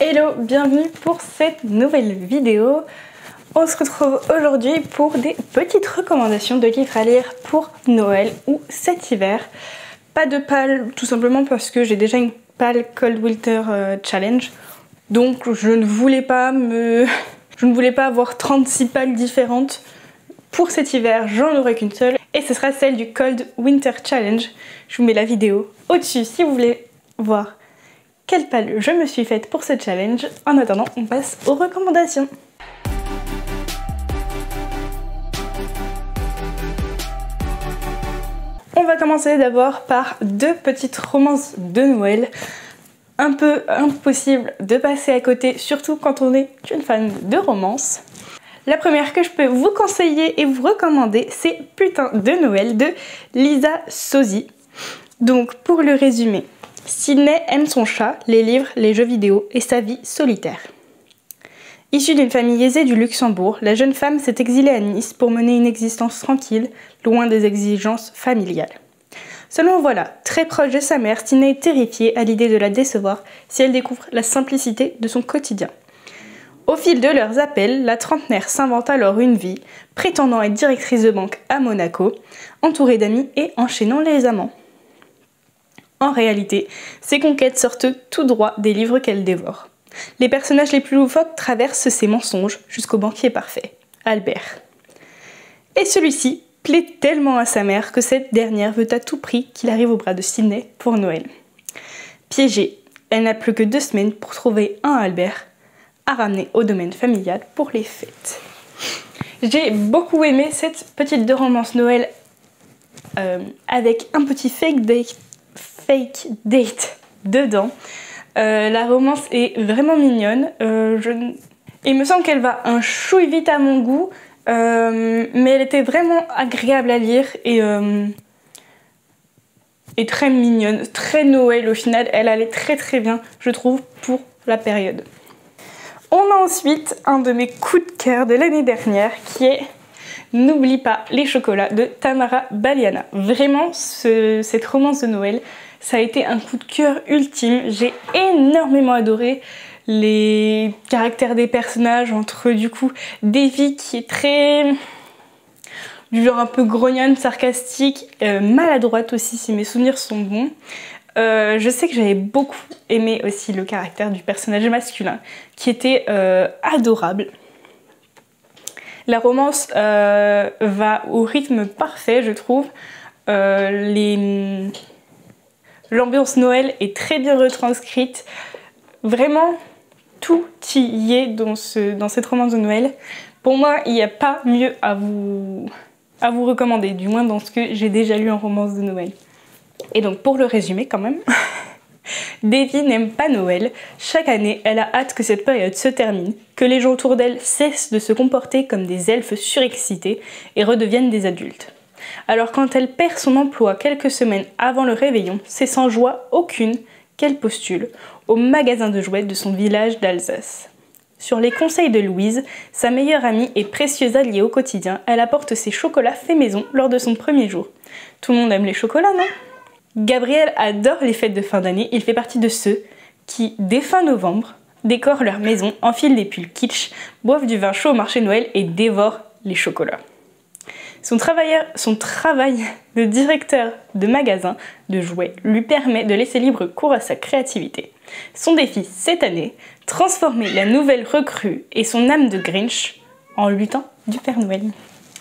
Hello, bienvenue pour cette nouvelle vidéo. On se retrouve aujourd'hui pour des petites recommandations de livres à lire pour Noël ou cet hiver. Pas de pal, tout simplement parce que j'ai déjà une pal Cold Winter Challenge. Donc je ne voulais pas avoir 36 pales différentes. Pour cet hiver, j'en aurai qu'une seule et ce sera celle du Cold Winter Challenge. Je vous mets la vidéo au-dessus si vous voulez voir quelle pale je me suis faite pour ce challenge. En attendant, on passe aux recommandations. On va commencer d'abord par deux petites romances de Noël. Un peu impossible de passer à côté, surtout quand on est une fan de romance. La première que je peux vous conseiller et vous recommander, c'est Putain de Noël de Lisa Sozzi. Donc pour le résumer, Sydney aime son chat, les livres, les jeux vidéo et sa vie solitaire. Issue d'une famille aisée du Luxembourg, la jeune femme s'est exilée à Nice pour mener une existence tranquille, loin des exigences familiales. Seulement voilà, très proche de sa mère, Sydney est terrifiée à l'idée de la décevoir si elle découvre la simplicité de son quotidien. Au fil de leurs appels, la trentenaire s'invente alors une vie, prétendant être directrice de banque à Monaco, entourée d'amis et enchaînant les amants. En réalité, ces conquêtes sortent tout droit des livres qu'elle dévore. Les personnages les plus loufoques traversent ces mensonges jusqu'au banquier parfait, Albert. Et celui-ci plaît tellement à sa mère que cette dernière veut à tout prix qu'il arrive au bras de Sydney pour Noël. Piégée, elle n'a plus que 2 semaines pour trouver un Albert à ramener au domaine familial pour les fêtes. J'ai beaucoup aimé cette petite romance Noël avec un petit fake date dedans. La romance est vraiment mignonne. Il me semble qu'elle va un chouille vite à mon goût, mais elle était vraiment agréable à lire et très mignonne, très Noël au final. Elle allait très bien, je trouve, pour la période. On a ensuite un de mes coups de cœur de l'année dernière qui est N'oublie pas les chocolats de Tamara Baliana. Vraiment, cette romance de Noël, ça a été un coup de cœur ultime. J'ai énormément adoré les caractères des personnages, entre du coup Davy qui est très du genre un peu grognonne, sarcastique, maladroite aussi si mes souvenirs sont bons. Je sais que j'avais beaucoup aimé aussi le caractère du personnage masculin qui était adorable. La romance va au rythme parfait, je trouve. L'ambiance Noël est très bien retranscrite. Vraiment, tout y est dans cette romance de Noël. Pour moi, il n'y a pas mieux à vous recommander, du moins dans ce que j'ai déjà lu en romance de Noël. Et donc, pour le résumer quand même, Davy n'aime pas Noël. Chaque année, elle a hâte que cette période se termine, que les gens autour d'elle cessent de se comporter comme des elfes surexcités et redeviennent des adultes. Alors quand elle perd son emploi quelques semaines avant le réveillon, c'est sans joie aucune qu'elle postule au magasin de jouets de son village d'Alsace. Sur les conseils de Louise, sa meilleure amie et précieuse alliée au quotidien, elle apporte ses chocolats faits maison lors de son premier jour. Tout le monde aime les chocolats, non ? Gabriel adore les fêtes de fin d'année, il fait partie de ceux qui, dès fin novembre, décorent leur maison, enfilent des pulls kitsch, boivent du vin chaud au marché Noël et dévorent les chocolats. Son travail de directeur de magasin de jouets lui permet de laisser libre cours à sa créativité. Son défi cette année, transformer la nouvelle recrue et son âme de Grinch en lutin du Père Noël.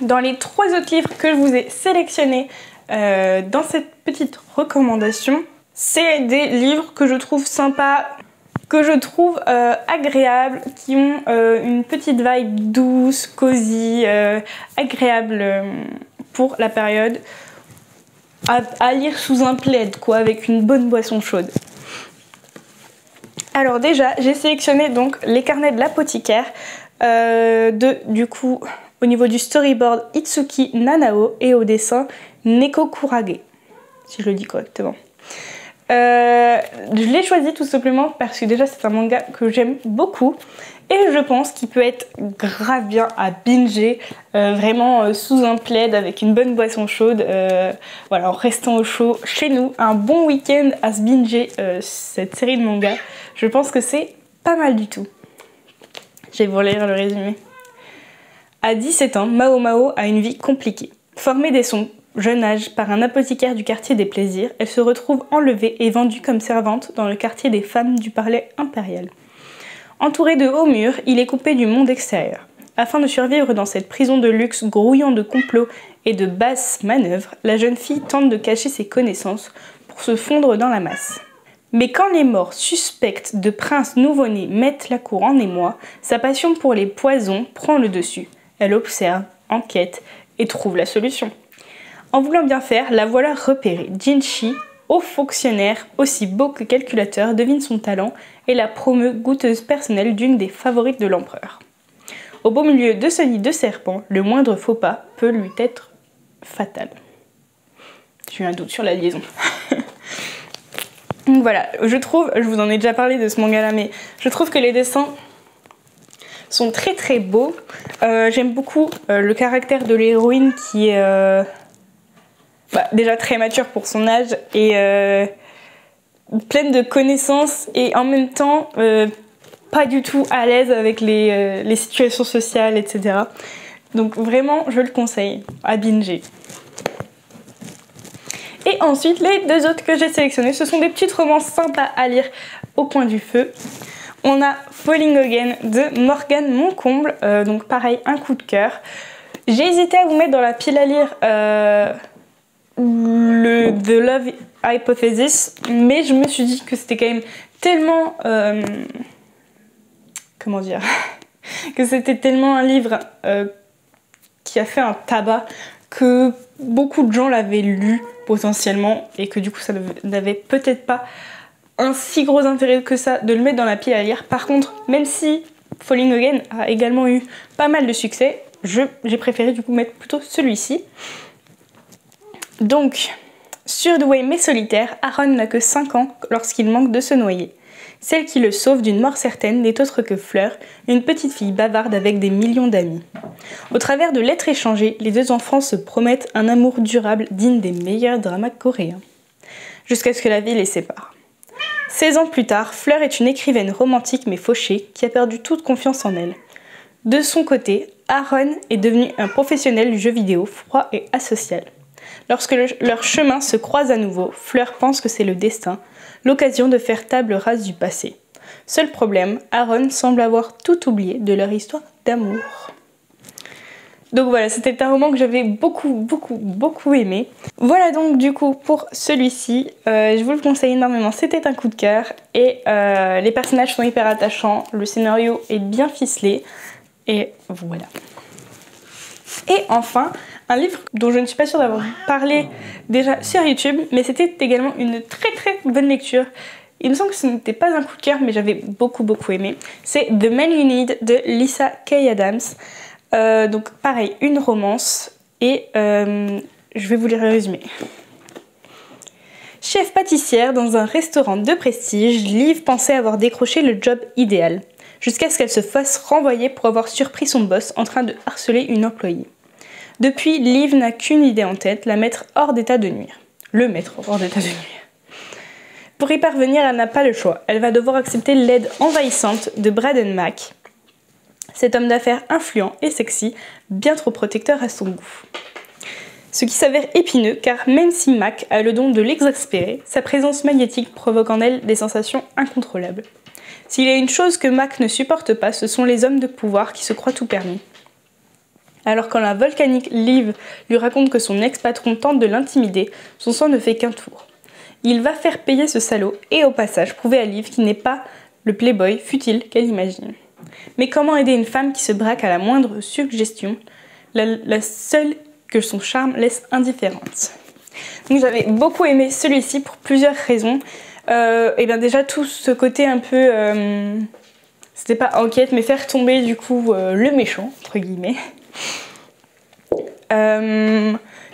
Dans les 3 autres livres que je vous ai sélectionnés dans cette petite recommandation, c'est des livres que je trouve sympas, que je trouve agréables, qui ont une petite vibe douce, cosy, agréable pour la période, à lire sous un plaid, quoi, avec une bonne boisson chaude. Alors déjà, j'ai sélectionné donc les carnets de l'apothicaire du coup, au niveau du storyboard, Itsuki Nanao et au dessin, Neko Kurage, si je le dis correctement. Je l'ai choisi tout simplement parce que déjà c'est un manga que j'aime beaucoup et je pense qu'il peut être grave bien à binger, vraiment sous un plaid avec une bonne boisson chaude, voilà, en restant au chaud chez nous, un bon week-end à se binger cette série de mangas. Je pense que c'est pas mal du tout. Je vais vous lire le résumé. À 17 ans, Mao Mao a une vie compliquée. Formée dès son jeune âge par un apothicaire du quartier des plaisirs, elle se retrouve enlevée et vendue comme servante dans le quartier des femmes du palais impérial. Entouré de hauts murs, il est coupé du monde extérieur. Afin de survivre dans cette prison de luxe grouillant de complots et de basses manœuvres, la jeune fille tente de cacher ses connaissances pour se fondre dans la masse. Mais quand les morts suspectes de princes nouveau-nés mettent la cour en émoi, sa passion pour les poisons prend le dessus. Elle observe, enquête et trouve la solution. En voulant bien faire, la voilà repérée. Jinshi, haut fonctionnaire, aussi beau que calculateur, devine son talent et la promeut goûteuse personnelle d'une des favorites de l'empereur. Au beau milieu de ce nid de serpent, le moindre faux pas peut lui être fatal. J'ai eu un doute sur la liaison. Donc voilà, je vous en ai déjà parlé de ce manga-là, mais je trouve que les dessins sont très très beaux. J'aime beaucoup le caractère de l'héroïne qui est déjà très mature pour son âge et pleine de connaissances et en même temps pas du tout à l'aise avec les situations sociales, etc. Donc vraiment, je le conseille à binger. Et ensuite, les deux autres que j'ai sélectionnés, ce sont des petites romances sympas à lire au coin du feu. On a Falling Again de Morgane Moncomble, donc pareil, un coup de cœur. J'ai hésité à vous mettre dans la pile à lire le The Love Hypothesis, mais je me suis dit que c'était quand même tellement... comment dire que c'était tellement un livre qui a fait un tabac que beaucoup de gens l'avaient lu potentiellement et que du coup ça n'avait peut-être pas un si gros intérêt que ça de le mettre dans la pile à lire. Par contre, même si Falling Again a également eu pas mal de succès, j'ai préféré du coup mettre plutôt celui-ci. Donc, surdoué mais solitaire, Aaron n'a que 5 ans lorsqu'il manque de se noyer. Celle qui le sauve d'une mort certaine n'est autre que Fleur, une petite fille bavarde avec des millions d'amis. Au travers de lettres échangées, les deux enfants se promettent un amour durable digne des meilleurs dramas coréens. Jusqu'à ce que la vie les sépare. 16 ans plus tard, Fleur est une écrivaine romantique mais fauchée qui a perdu toute confiance en elle. De son côté, Aaron est devenu un professionnel du jeu vidéo froid et asocial. Lorsque leurs chemins se croisent à nouveau, Fleur pense que c'est le destin, l'occasion de faire table rase du passé. Seul problème, Aaron semble avoir tout oublié de leur histoire d'amour. Donc voilà, c'était un roman que j'avais beaucoup aimé. Voilà donc du coup pour celui-ci, je vous le conseille énormément, c'était un coup de cœur et les personnages sont hyper attachants, le scénario est bien ficelé et voilà. Et enfin, un livre dont je ne suis pas sûre d'avoir parlé déjà sur YouTube, mais c'était également une très bonne lecture. Il me semble que ce n'était pas un coup de cœur, mais j'avais beaucoup aimé. C'est The Man You Need de Lyssa Kay Adams. Donc pareil, une romance et je vais vous lire le résumé. Chef pâtissière dans un restaurant de prestige, Liv pensait avoir décroché le job idéal, jusqu'à ce qu'elle se fasse renvoyer pour avoir surpris son boss en train de harceler une employée. Depuis, Liv n'a qu'une idée en tête, la mettre hors d'état de nuire. Le mettre hors d'état de nuire. Pour y parvenir, elle n'a pas le choix. Elle va devoir accepter l'aide envahissante de Braden Mack, cet homme d'affaires influent et sexy, bien trop protecteur à son goût. Ce qui s'avère épineux, car même si Mack a le don de l'exaspérer, sa présence magnétique provoque en elle des sensations incontrôlables. S'il y a une chose que Mack ne supporte pas, ce sont les hommes de pouvoir qui se croient tout permis. Alors quand la volcanique Liv lui raconte que son ex-patron tente de l'intimider, son sang ne fait qu'un tour. Il va faire payer ce salaud et au passage prouver à Liv qu'il n'est pas le playboy futile qu'elle imagine. Mais comment aider une femme qui se braque à la moindre suggestion, la seule que son charme laisse indifférente? Donc j'avais beaucoup aimé celui-ci pour plusieurs raisons. Et bien déjà tout ce côté un peu... c'était pas enquête, mais faire tomber du coup le méchant, entre guillemets.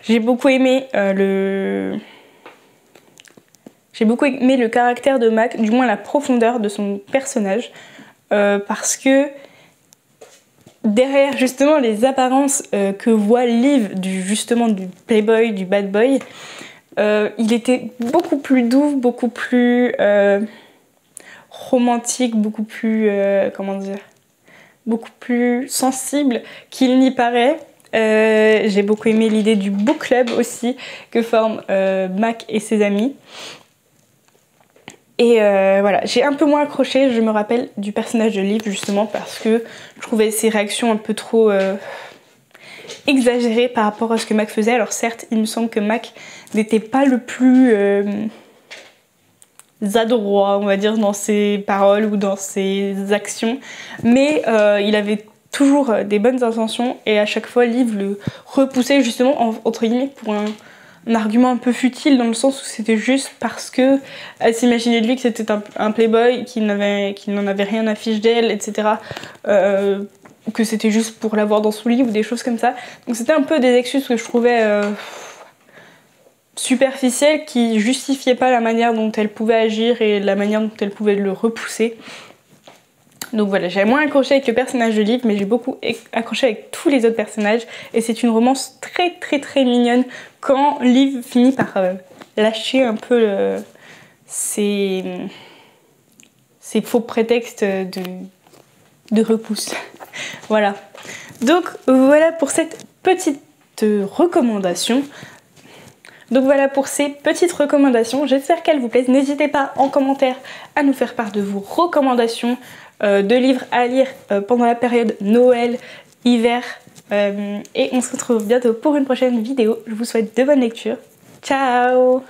J'ai beaucoup aimé le caractère de Mack, du moins la profondeur de son personnage, parce que derrière justement les apparences que voit Liv du playboy, du bad boy, il était beaucoup plus doux, beaucoup plus romantique, beaucoup plus, comment dire, beaucoup plus sensible qu'il n'y paraît. J'ai beaucoup aimé l'idée du book club aussi que forment Mac et ses amis. Et voilà, j'ai un peu moins accroché, je me rappelle du personnage de Liv justement parce que je trouvais ses réactions un peu trop exagérées par rapport à ce que Mac faisait. Alors certes, il me semble que Mac n'était pas le plus adroit, on va dire, dans ses paroles ou dans ses actions, mais il avait toujours des bonnes intentions et à chaque fois Liv le repoussait justement entre guillemets pour un argument un peu futile, dans le sens où c'était juste parce que elle s'imaginait de lui que c'était un playboy, qu'il n'en avait rien à fiche d'elle, etc. Que c'était juste pour l'avoir dans son lit ou des choses comme ça. Donc c'était un peu des excuses que je trouvais superficielles, qui justifiaient pas la manière dont elle pouvait agir et la manière dont elle pouvait le repousser. Donc voilà, j'ai moins accroché avec le personnage de Liv, mais j'ai beaucoup accroché avec tous les autres personnages. Et c'est une romance très très très mignonne quand Liv finit par lâcher un peu ses faux prétextes de repousse. Voilà. Donc voilà pour cette petite recommandation. Donc voilà pour ces petites recommandations, j'espère qu'elles vous plaisent. N'hésitez pas en commentaire à nous faire part de vos recommandations de livres à lire pendant la période Noël, hiver. Et on se retrouve bientôt pour une prochaine vidéo. Je vous souhaite de bonnes lectures. Ciao!